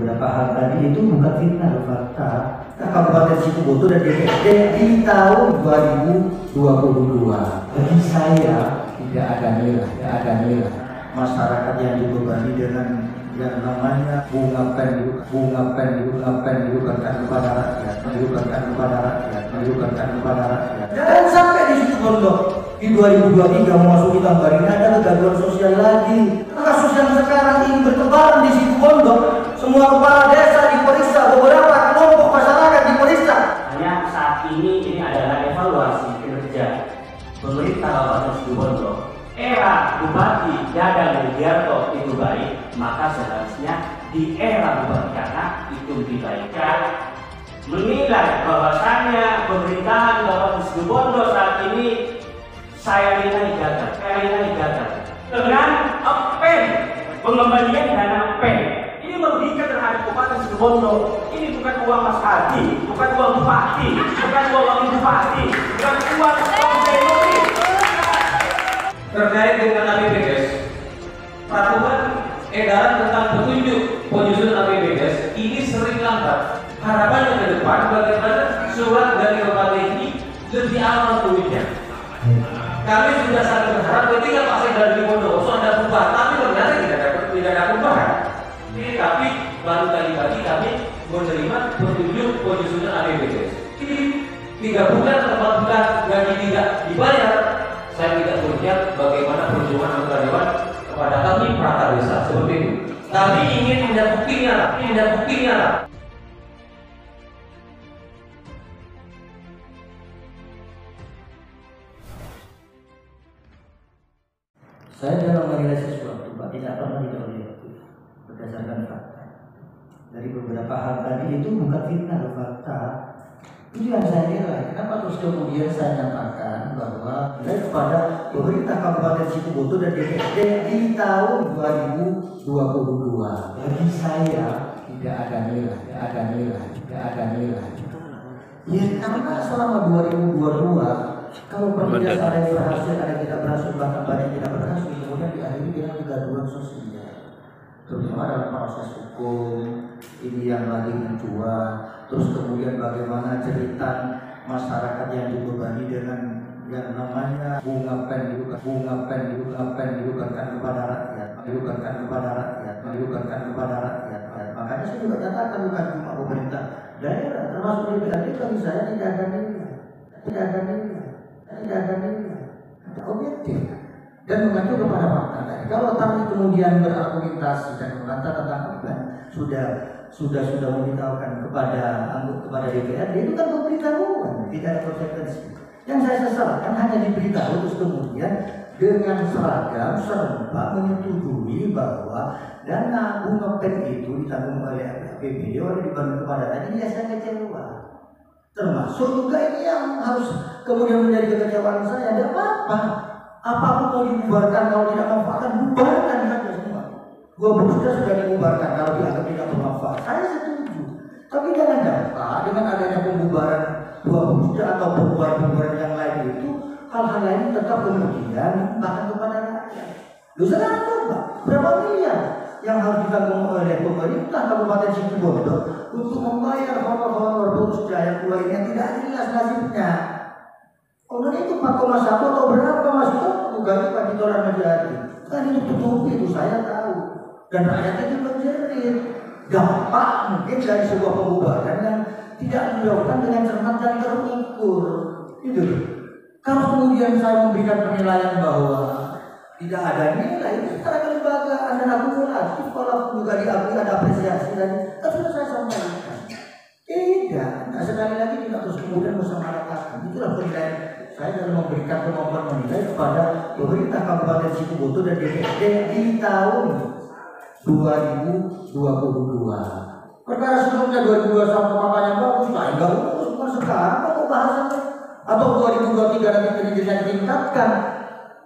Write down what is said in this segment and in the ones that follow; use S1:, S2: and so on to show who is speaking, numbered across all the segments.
S1: beberapa hal tadi itu bukan fitnah, fakta. Kabupaten Situbondo dan DPRD di tahun 2022. Bagi saya tidak ada nilai, masyarakat yang dibebani dengan yang namanya bunga pen diukarkan kepada rakyat. Dan sampai di Situbondo di 2023 memasuki tahun baru ini ada kegaduhan sosial lagi. Kasus yang sekarang ini bertebaran di Situbondo, semua kepala desa diperiksa, beberapa kelompok masyarakat diperiksa.
S2: Hanya saat ini adalah evaluasi kinerja pemerintah Kabupaten Situbondo. Era Bupati Dadang Mulyarto itu baik, maka seharusnya di era Bupati Kanak itu lebih baik. Menilai bahwasannya pemerintahan Kabupaten Situbondo saat ini saya nilai gagal dengan pen, pengembalian dana pen. Ini merugikan terhadap Kabupaten Situbondo. Ini bukan uang Mas Hadi, bukan uang Bupati, bukan uang Bupati, bukan uang Jokowi.
S3: Terkait dengan APBDes, peraturan edaran tentang petunjuk penyusunan APBDes ini sering lambat. Harapannya ke depan bagaimana surat dari kabupaten ini lebih awal turunnya. Kami sudah sangat berharap ketika Pak Sekda di Bondowoso ada perubahan, tapi ternyata tidak ada perubahan. Tapi baru tadi pagi kami menerima petunjuk penyusunan APBDes. Ini 3 bulan atau 4 bulan gaji tidak dibayar. Saya tidak melihat bagaimana perjuangan anggota dewan kepada kami perangkat desa seperti itu. Kami ingin tindak buktinya lah.
S1: Saya dalam menilai sesuatu, Pak, tidak pernah objektif berdasarkan fakta. Dari beberapa hal tadi itu bukan fitnah, fakta. Itu yang saya nilai. Kenapa terus kemudian saya nyatakan bahwa kepada pemerintah Kabupaten Situbondo dan DPRD di tahun 2022. Bagi saya tidak ada nilai. Ya, karena selama 2022 kalau perpisahan ada yang berhasil, ada yang tidak berhasil, bahkan banyak yang tidak berhasil, kemudian diakhiri dengan kegaduhan sosial, terutama dalam proses hukum ini yang lagi mencuat. Terus kemudian bagaimana cerita masyarakat yang dibebani dengan yang namanya bunga pen diukarkan kepada rakyat. Makanya saya juga katakan bukan cuma pemerintah daerah, termasuk DPRD, bagi saya tidak ada nilai. Objektif dan mengacu kepada fakta. Kalau kami kemudian berargumentasi dan membantah tentang apa sudah memberitahukan kepada DPRD, itu kan pemberitahuan, tidak ada konsekuensi. Yang saya sesalkan hanya diberitahu terus kemudian dengan seragam serempak menyetujui bahwa dana bunga pen itu ditanggung oleh APBD oleh dibantu kepada tadi. Ini saya kecewa. Termasuk juga ini yang harus kemudian menjadi kekecewaan saya. Tidak apa-apa, apapun mau dibubarkan, kalau tidak manfaatkan, bubarkan saja semua. Gua sudah dibubarkan kalau dianggap tidak bermanfaat. Saya setuju. Tapi jangan dampak dengan adanya pembubaran dua busda atau pembubaran yang lain itu, hal-hal lain tetap kemudian bahkan kepada rakyat. Lu sekarang Pak, berapa miliar yang harus ditanggung oleh pemerintah Kabupaten Situbondo untuk membayar honor-honor busda yang keluar ini yang tidak jelas nasibnya. Kemudian itu 4,1 atau berapa Mas? Bukannya Pak Dito Ramajari. Kan itu tutupi, itu saya tahu. Dan rakyatnya juga jerit. Dampak mungkin dari sebuah pembubaran yang tidak dilakukan dengan cermat dan terukur. Itu. Kalau kemudian saya memberikan penilaian bahwa tidak ada nilai, itu secara kelembagaan dan akumulatif. Kalau juga diakui ada apresiasi dan sudah saya sampaikan. Tidak. Nah, sekali lagi tidak terus kemudian menyamaratakan. Itulah penilaian saya dalam memberikan kemampuan menilai kepada pemerintah Kabupaten Situbondo dan DPRD di tahun 2022. Perkara sebelumnya 2021 makanya bagus, nah enggak urus bukan sekarang kok bahasannya. Atau 2023 nanti pendidikan ditingkatkan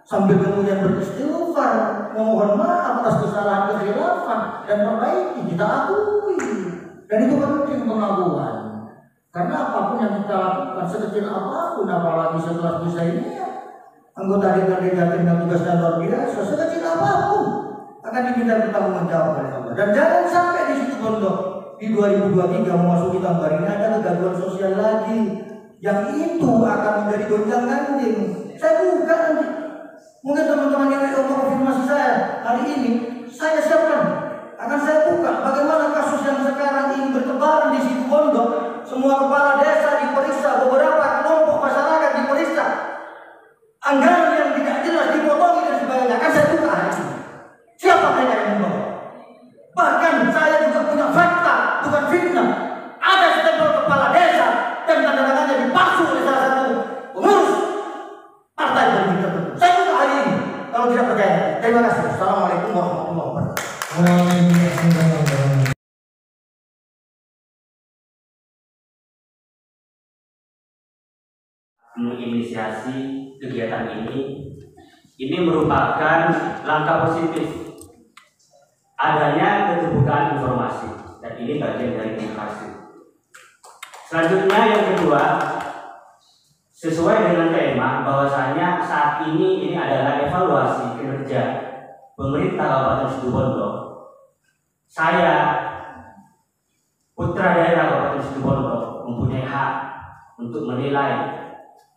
S1: sambil kemudian beristighfar, memohon maaf atas kesalahan kekhilafan dan perbaiki, kita akui. Dan itu penting pengakuan. Karena apapun yang kita lakukan sekecil apapun, apalagi setelah bisa ini anggota DPRD Jatim yang tugasnya luar biasa, sekecil apapun akan diminta bertanggung jawab oleh Allah. Dan jangan sampai di Situbondo di 2023 memasuki tahun ini ada kegaduhan sosial lagi yang itu akan menjadi gonjang ganjing. Saya buka nanti, mungkin teman-teman yang mau konfirmasi saya hari ini, saya siapkan, akan saya buka bagaimana kasus yang sekarang ini bertebaran di situ Bondo. Semua kepala desa diperiksa, beberapa kelompok masyarakat diperiksa, anggaran yang tidak jelas dipotongi dan sebagainya. Akan saya buka hari ini. Siapa mereka yang membawa? Bahkan saya juga punya fakta, bukan fitnah. Ada stempel kepala desa dan tanda tangannya dipalsu oleh salah satu pengurus partai politik tertentu. Saya buka hari ini. Kalau tidak percaya, terima kasih. Assalamualaikum warahmatullahi wabarakatuh.
S2: Menginisiasi kegiatan ini merupakan langkah positif adanya keterbukaan informasi, dan ini bagian dari demokrasi. Selanjutnya yang kedua, sesuai dengan tema bahwasanya saat ini adalah evaluasi kinerja pemerintah Kabupaten Situbondo. Saya, putra daerah Kabupaten Situbondo, mempunyai hak untuk menilai,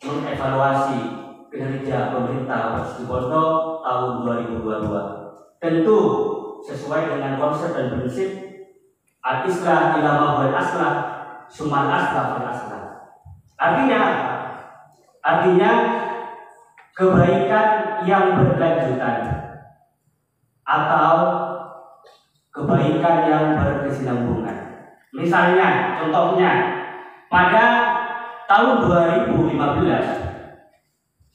S2: mengevaluasi kinerja pemerintah Kabupaten Situbondo tahun 2022. Tentu sesuai dengan konsep dan prinsip al-islah ila ma huwal aslah sumal aslah fal aslah. Artinya apa? Artinya kebaikan yang berkelanjutan atau kebaikan yang berkesinambungan. Misalnya, contohnya pada tahun 2015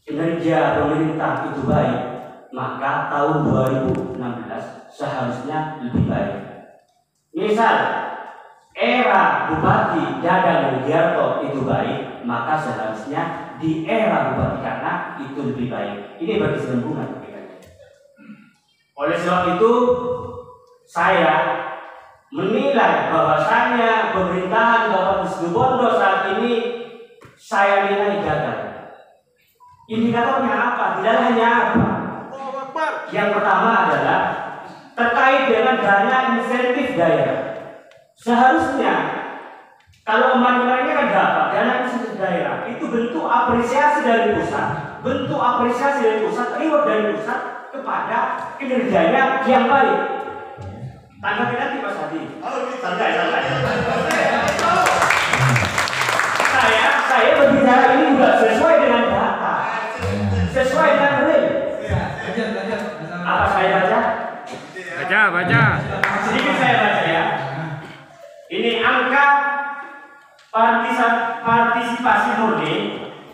S2: kinerja pemerintah itu baik, maka tahun 2016 seharusnya lebih baik. Misal era Bupati Dadang Mugiarto itu baik, maka seharusnya di era Bupati Kana itu lebih baik. Ini berkesinambungan. Oleh sebab itu, saya menilai bahwasanya pemerintahan Kabupaten Situbondo saat ini saya nilai gagal. Indikatornya apa? Dilalahnya apa? Yang pertama adalah terkait dengan dana insentif daerah. Seharusnya kalau kemarin-kemarin kan dapat dana insentif daerah, itu bentuk apresiasi dari pusat, reward dari pusat kepada kinerjanya yang baik. Tanggapi nanti Mas Hadi. Santai. Saya berbicara ini juga sesuai dengan data, sesuai dengan real. Apa saya baca?
S4: Baca.
S2: Sedikit saya baca ya. Ini angka partisipasi murni,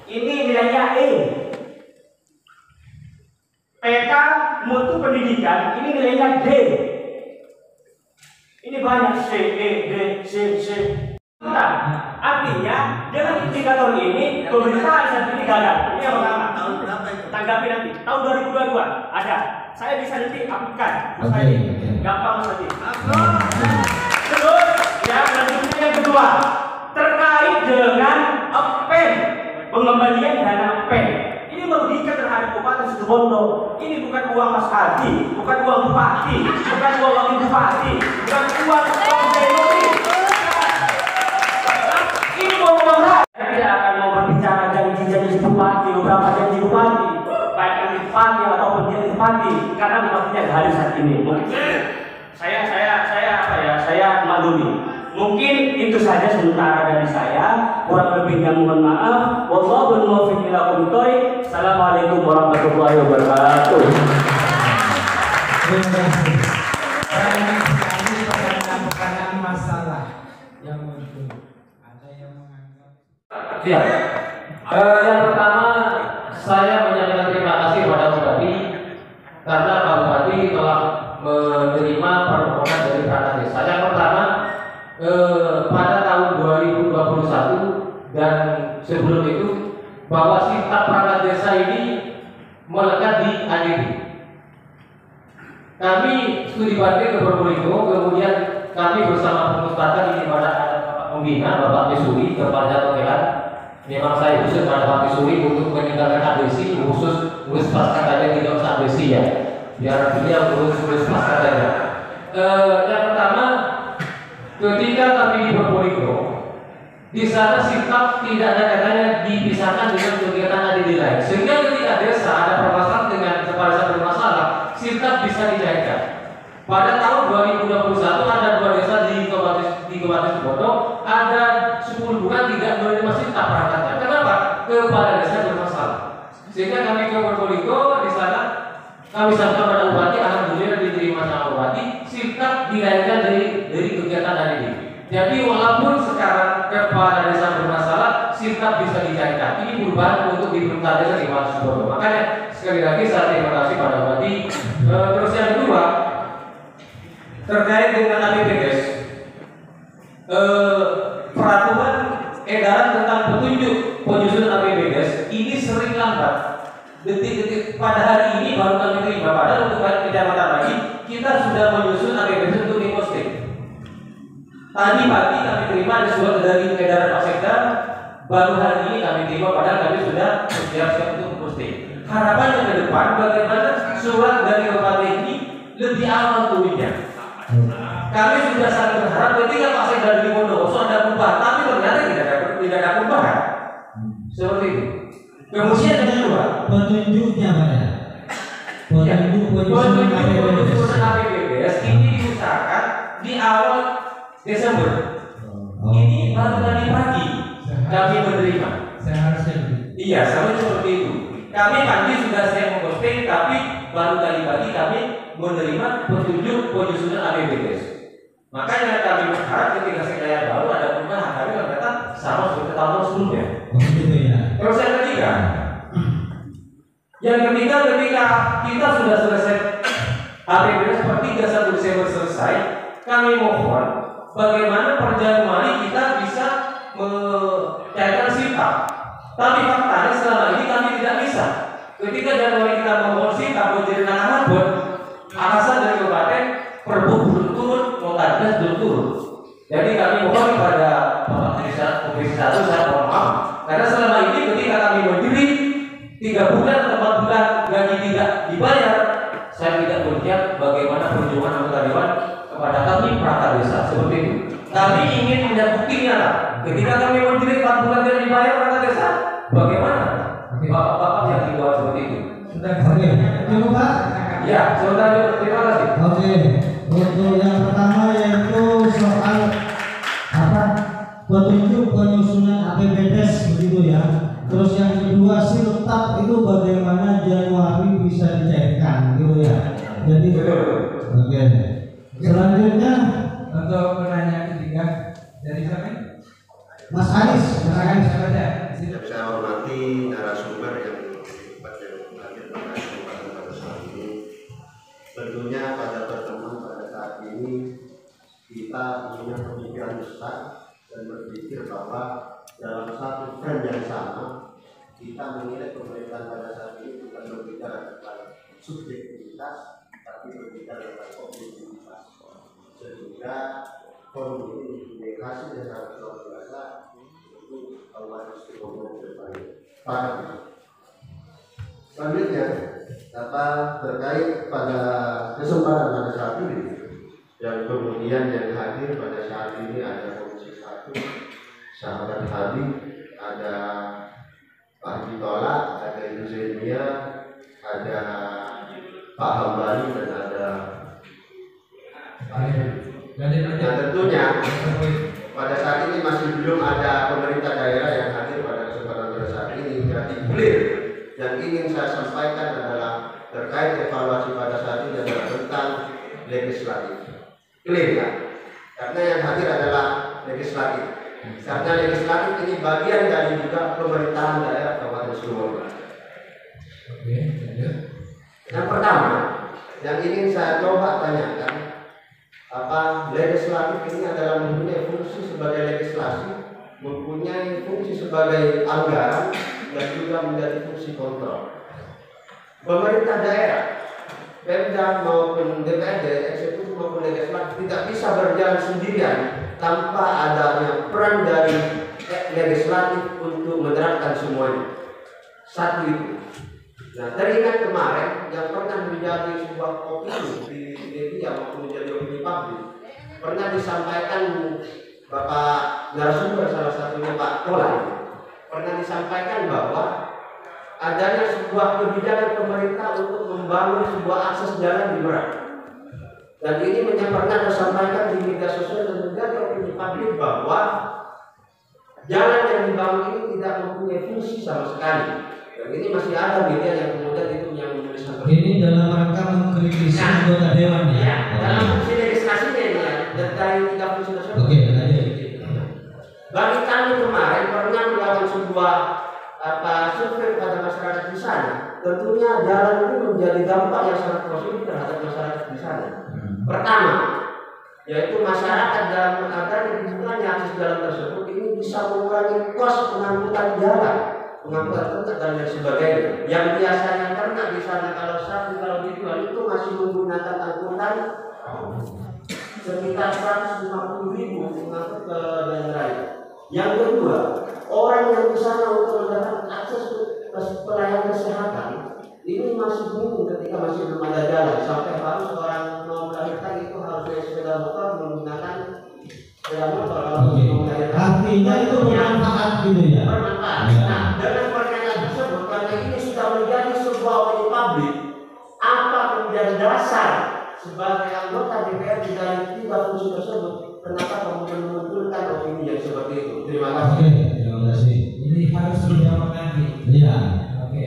S2: ini nilainya E. PK mutu pendidikan, ini nilainya D. Ini banyak C, E, D, C. Nah, artinya dengan indikator ini pemerintahan saat ini gagal. Ini yang pertama. Tahun berapa itu? Tanggapi nanti. Tahun 2022 ada. Saya bisa nanti aplikasikan. Gampang nanti. Terus yang selanjutnya yang kedua, terkait dengan PEN, pengembalian dana PEN. Ini merugikan terhadap Kabupaten Situbondo. Ini bukan uang Mas Hadi, bukan uang bupati, bukan uang wakil bupati, bukan uang Dewi. Ini uang rakyat. Saya tidak akan mau berbicara janji bupati, beberapa janji bupati, baik yang bupati ataupun jadi bupati, karena bupatinya hari saat ini. Saya maklumi. Mungkin itu saja sementara dari saya. Kurang lebihnya mohon maaf. Wallahul muwaffiq ila aqwamit thoriq. Assalamualaikum warahmatullahi wabarakatuh.
S4: Terima kasih. Banyak sekali pertanyaan masalah yang muncul. Ada yang menganggap.
S3: Ya. Yang pertama, saya menyampaikan terima kasih kepada Pak Bupati karena Pak Bupati telah menerima permohonan dari perangkat desa. Yang pertama, pada tahun 2021 dan sebelum itu, bahwa sikap perangkat desa ini melekat di ADB. Kami studi banding ke Probolinggo, kemudian kami bersama pengurus ini pada Bapak Pembina, Bapak Mesuri, Kepala Tokelan. Memang saya khusus pada Pak Mesuri untuk meninggalkan ADC, khusus ngurus pasca saja, tidak usah ADC ya, biar dia ngurus pasca saja. Yang pertama, ketika kami di Probolinggo, di sana sikap tidak ada katanya dipisahkan dengan kegiatan ADD lain, sehingga ketika desa ada permasalahan dengan kepala desa bermasalah, sikap bisa dicairkan. Pada tahun 2021 ada 2 desa di Kabupaten Sibolga, ada 10 bulan tidak menerima sikap perangkatnya. Kenapa? Kepala desa bermasalah. Sehingga kami ke Probolinggo, di sana kami sampaikan pada bupati, alhamdulillah diterima sama bupati, sikap dilahirkan dari kegiatan ADD. Jadi walaupun sekarang kepala desa bermasalah, sikap bisa dicairkan. Ini perubahan untuk di perintah desa di Kabupaten Sibolga. Makanya sekali lagi saya terima kasih pada bupati. Terus yang kedua, terkait dengan APBDes, peraturan edaran tentang petunjuk penyusunan APBDes ini sering lambat. Detik-detik pada hari ini baru kami terima, padahal untuk kecamatan lagi kita sudah menyusun APBDes untuk diposting. Tadi pagi kami terima ada surat dari edaran Pak Sekda, baru hari ini kami terima, padahal kami sudah bersiap-siap untuk posting. Harapannya ke depan bagaimana surat dari kabupaten ini lebih awal turunnya. Kami sudah sangat berharap ketika Pak Sekda di Bondowoso ada perubahan, tapi ternyata tidak ada perubahan. Seperti itu. Kemudian yang kedua,
S4: petunjuknya mana?
S3: Petunjuk penyusunan APBDes ini diusahakan di awal Desember. Ini baru tadi pagi kami menerima. Iya, sama seperti itu. Kami pagi sudah siap memposting, tapi baru tadi pagi kami menerima petunjuk penyusunan APBDes. Makanya kami berharap ketika sekalian baru ada perubahan, kami ternyata sama seperti tahun sebelumnya. Terus yang ketiga, ketika kita sudah selesai APBDes per 31 Desember selesai, kami mohon bagaimana per Januari kita bisa mencairkan sikap. Tapi faktanya selama ini kami tidak bisa. Ketika Januari kita memohon sikap menjadi tangan buat atasan dari kabupaten, Perbu belum turun, Montades belum turun. Jadi kami mohon kepada Bapak Komisi 1, saya mohon maaf, karena selama ini ketika kami berdiri 3 bulan atau 4 bulan gaji tidak dibayar, saya tidak melihat bagaimana perjuangan anggota dewan kepada kami perangkat desa seperti itu. Kami ingin melihat buktinya lah. Ketika kami berdiri 4 bulan tidak dibayar perangkat desa, bagaimana? Bapak-bapak yang di bawah seperti itu.
S4: Oke, cukup Pak?
S3: Ya, sebentar dulu. Terima kasih.
S4: Oke, untuk yang pertama yaitu soal petunjuk penyusunan APBDes begitu ya. Terus yang kedua siltap itu bagaimana Januari bisa dicairkan gitu ya. Jadi oke. Selanjutnya untuk penanya ketiga dari siapa? Mas Anis.
S5: Saya hormati narasumber yang hadir pada saat ini. Tentunya pada pertemuan pada saat ini kita punya pemikiran besar dan berpikir bahwa dalam satu frame yang sama kita menilai pemerintahan pada saat ini bukan berbicara tentang subjektivitas tapi berbicara tentang objektivitas, sehingga forum ini mempunyai hasil yang sangat luar biasa untuk Kabupaten Sibolga ke depan. Selanjutnya terkait pada kesempatan pada saat ini yang kemudian yang hadir pada saat ini ada Komisi 1, sahabat Habib, ada Pak Bitola, ada Ibu Zenia, ada Pak Hambali dan ada Pak Nah tentunya pada saat ini masih belum ada pemerintah daerah yang hadir pada kesempatan pada saat ini. Jadi clear yang ingin saya sampaikan adalah terkait evaluasi pada saat ini adalah tentang legislatif. Clear ya? Karena yang hadir adalah legislatif. Karena legislatif ini bagian dari juga pemerintahan daerah Kabupaten Sibolga. Yang pertama, yang ingin saya coba tanyakan, legislatif ini adalah mempunyai fungsi sebagai legislasi, mempunyai fungsi sebagai anggaran, dan juga menjadi fungsi kontrol. Pemerintah daerah, Pemda maupun DPRD, eksekutif maupun legislatif tidak bisa berjalan sendirian tanpa adanya peran dari legislatif untuk menerapkan semuanya. Satu itu. Nah, teringat kemarin yang pernah menjadi sebuah opini di media maupun menjadi opini publik, pernah disampaikan Bapak narasumber salah satunya Pak Kolan, pernah disampaikan bahwa adanya sebuah kebijakan pemerintah untuk membangun sebuah akses jalan di Merak. Dan ini pernah disampaikan di media sosial dan menjadi opini publik bahwa jalan yang dibangun ini tidak mempunyai fungsi sama sekali. Dan ini masih ada media yang kemudian itu yang menuliskan.
S4: Ini dalam rangka mengkritisi anggota dewan ya.
S5: Dalam fungsi legislasinya ini ya, dari 3 fungsi tersebut.
S4: Oke, lanjut.
S5: Bagi kami kemarin pernah melakukan sebuah survei pada masyarakat di sana. Tentunya jalan ini menjadi dampak yang sangat positif terhadap masyarakat di sana. Pertama, yaitu masyarakat dalam adanya dibukanya akses jalan tersebut ini bisa mengurangi kos pengangkutan jalan, pengangkutan truk dan lain sebagainya. Yang biasanya pernah di sana kalau satu kalau dijual itu masih menggunakan angkutan sekitar 150.000 mengangkut ke daerah lain. Yang kedua, orang yang di sana untuk mendapatkan akses ke pelayanan kesehatan ini masih bingung ketika masih belum ada jalan, sampai harus orang mau melahirkan itu harus naik sepeda motor menggunakan sepeda motor.
S4: Artinya itu bermanfaat gitu ya.
S5: Bermanfaat. Nah, dengan pernyataan tersebut karena ini sudah menjadi sebuah opini publik, apa kemudian dasar sebagai anggota DPR di dalam 3 fungsi tersebut, kenapa kemudian memunculkan opini yang seperti itu? Terima kasih.
S4: Oke, terima kasih.
S6: Ini harus dijawab nanti.
S4: Iya.
S6: Oke.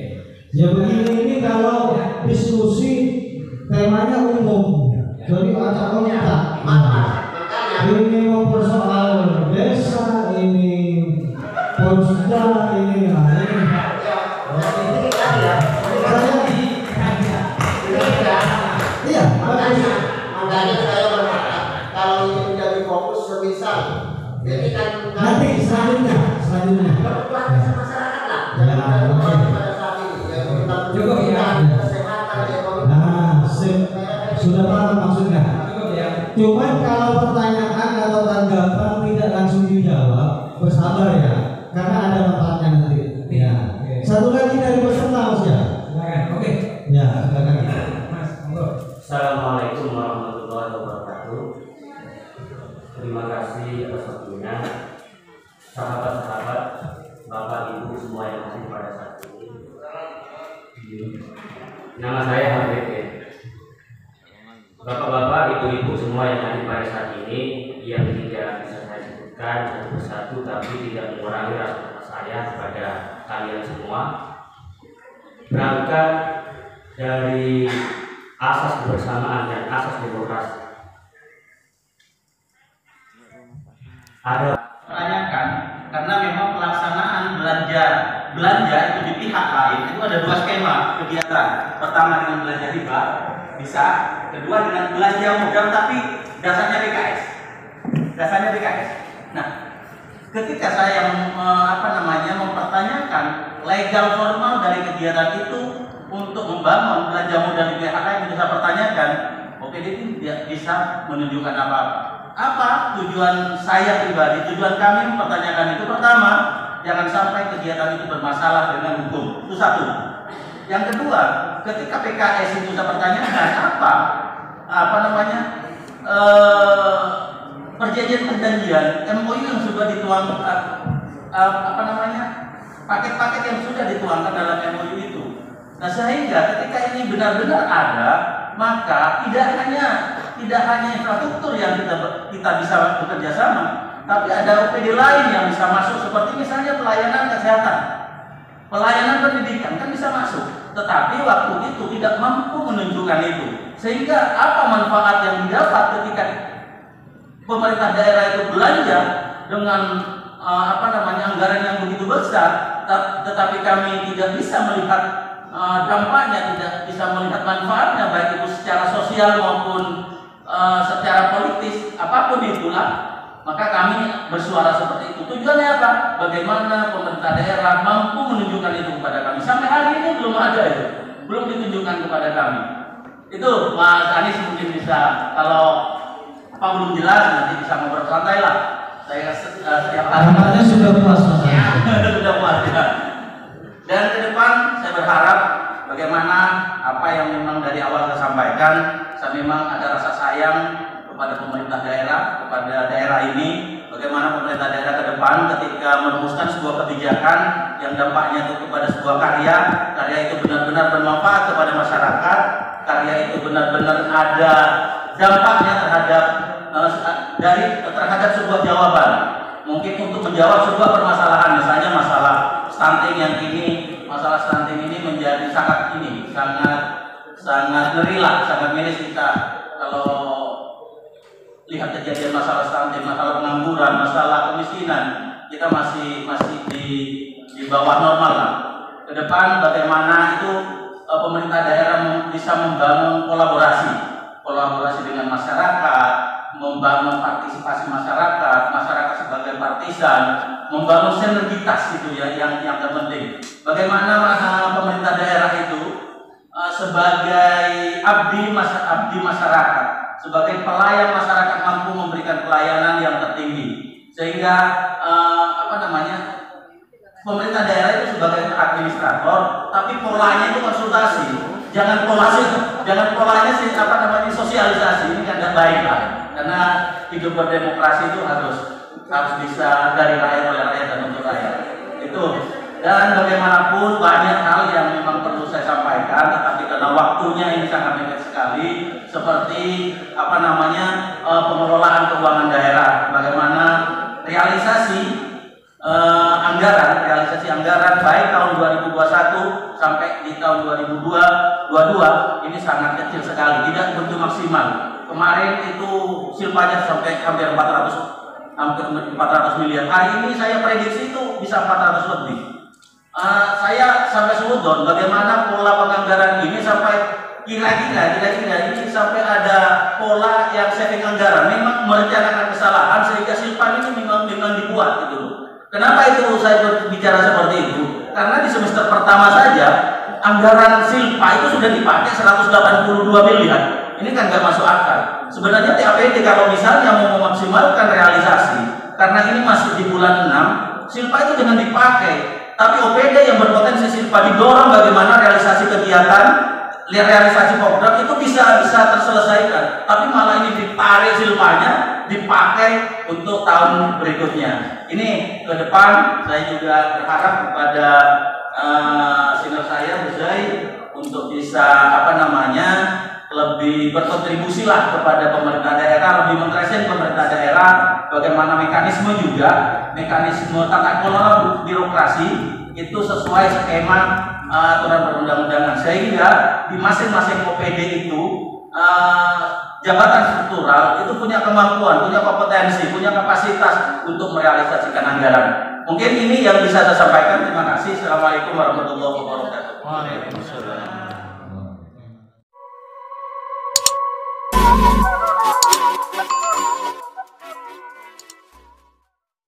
S4: Ya begini, ini kalau diskusi temanya umum, jadi acak kontak. Ini mau persoal desa, ini Polda, ini iya,
S5: makanya saya berharap kalau ini menjadi fokus semisal ini kan
S4: nanti selanjutnya.
S5: kebutuhan masyarakat lah. Jangan pada saat ini yaitu tentang
S6: Cukup ya.
S5: kesehatan ekonomi.
S4: Nah, sudah paham maksudnya.
S6: Cukup ya.
S4: Cuman kalau pertanyaan atau tanggapan tidak langsung dijawab, bersabar ya, karena ada manfaatnya nanti. Ya. Satu lagi dari peserta Mas ya.
S6: Silakan. Oke.
S4: Ya, silakan.
S6: Mas, monggo.
S2: Assalamualaikum warahmatullahi wabarakatuh. Terima kasih atas waktunya, sahabat-sahabat, bapak ibu semua yang hadir pada saat ini. Nama saya HBP. Bapak-bapak, ibu-ibu semua yang hadir pada saat ini, yang tidak bisa saya sebutkan satu persatu, tapi tidak mengurangi rasa saya kepada kalian semua. Berangkat dari asas kebersamaan dan asas demokrasi. Ada
S7: tanyakan karena memang pelaksanaan belanja itu di pihak lain itu ada 2 skema kegiatan. Pertama dengan belanja riba bisa, kedua dengan belanja modal tapi dasarnya BKS. Nah, ketika saya mempertanyakan legal formal dari kegiatan itu untuk membangun belanja modal di pihak lain, itu saya pertanyakan, OPD itu tidak bisa menunjukkan apa tujuan saya pribadi, tujuan kami mempertanyakan itu. Pertama, jangan sampai kegiatan itu bermasalah dengan hukum, itu satu. Yang kedua, ketika PKS itu saya pertanyakan perjanjian MOU yang sudah dituangkan, paket-paket yang sudah dituangkan dalam MOU itu. Nah, sehingga ketika ini benar-benar ada, maka tidak hanya infrastruktur yang kita bisa bekerja sama, tapi ada OPD lain yang bisa masuk, seperti misalnya pelayanan kesehatan, pelayanan pendidikan kan bisa masuk, tetapi waktu itu tidak mampu menunjukkan itu, sehingga apa manfaat yang didapat ketika pemerintah daerah itu belanja dengan anggaran yang begitu besar, tetapi kami tidak bisa melihat dampaknya, tidak bisa melihat manfaatnya, baik itu secara sosial maupun secara politis, apapun itulah, maka kami bersuara seperti itu. Tujuannya apa? Bagaimana pemerintah daerah mampu menunjukkan itu kepada kami. Sampai hari ini belum ada itu, belum ditunjukkan kepada kami. Itu Mas Anies mungkin bisa, kalau belum jelas nanti bisa ngobrol santai lah. Saya setiap hari
S4: sudah puas Mas.
S7: sudah puas ya. Dan ke depan saya berharap bagaimana apa yang memang dari awal saya sampaikan, saya memang ada rasa sayang kepada pemerintah daerah, kepada daerah ini, bagaimana pemerintah daerah ke depan ketika merumuskan sebuah kebijakan yang dampaknya itu kepada sebuah karya itu benar-benar bermanfaat kepada masyarakat, karya itu benar-benar ada dampaknya terhadap sebuah jawaban. Mungkin untuk menjawab sebuah permasalahan, misalnya masalah stunting ini menjadi sangat ngeri lah, sangat miris kita kalau lihat kejadian masalah stunting, masalah pengangguran, masalah kemiskinan, kita masih di bawah normal lah. Ke depan bagaimana itu pemerintah daerah bisa membangun kolaborasi dengan masyarakat, membangun partisipasi masyarakat sebagai partisan, membangun sinergitas gitu ya yang terpenting. Bagaimana pemerintah daerah itu sebagai abdi masyarakat, sebagai pelayan masyarakat mampu memberikan pelayanan yang tertinggi, sehingga pemerintah daerah itu sebagai administrator, tapi polanya itu konsultasi. Jangan polanya sosialisasi, ini kan tidak baik lah. Karena hidup berdemokrasi itu harus bisa dari rakyat, oleh rakyat, dan untuk rakyat. Itu. Dan bagaimanapun banyak hal yang memang perlu saya sampaikan, tetapi karena waktunya ini sangat mepet sekali, seperti pengelolaan keuangan daerah, bagaimana realisasi anggaran baik tahun 2021 sampai di tahun 2022 ini sangat kecil sekali, tidak begitu maksimal. Kemarin itu silpanya sampai hampir 400 miliar. Hari ini saya prediksi itu bisa 400 lebih. Saya sampai sudon bagaimana pola penganggaran ini sampai kira-kira ini sampai ada pola yang saving anggaran, memang merencanakan kesalahan sehingga silpan ini memang dibuat gitu loh. Kenapa itu saya berbicara seperti itu? Karena di semester pertama saja anggaran silpa itu sudah dipakai 182 miliar. Ini kan nggak masuk akal. Sebenarnya TAPD kalau misalnya mau memaksimalkan realisasi, karena ini masih di bulan 6, silpa itu jangan dipakai. Tapi OPD yang berpotensi silpa didorong bagaimana realisasi kegiatan, realisasi program itu bisa terselesaikan. Tapi malah ini ditarik silpanya, dipakai untuk tahun berikutnya. Ini ke depan saya juga berharap kepada senior saya Bu Zai untuk bisa lebih berkontribusi lah kepada pemerintah daerah, lebih mengkreasi pemerintah daerah, bagaimana mekanisme tata kelola birokrasi itu sesuai skema aturan perundang-undangan, sehingga di masing-masing OPD itu jabatan struktural itu punya kemampuan, punya kompetensi, punya kapasitas untuk merealisasikan anggaran. Mungkin ini yang bisa saya sampaikan. Terima kasih. Assalamualaikum warahmatullahi wabarakatuh.
S2: Waalaikumsalam.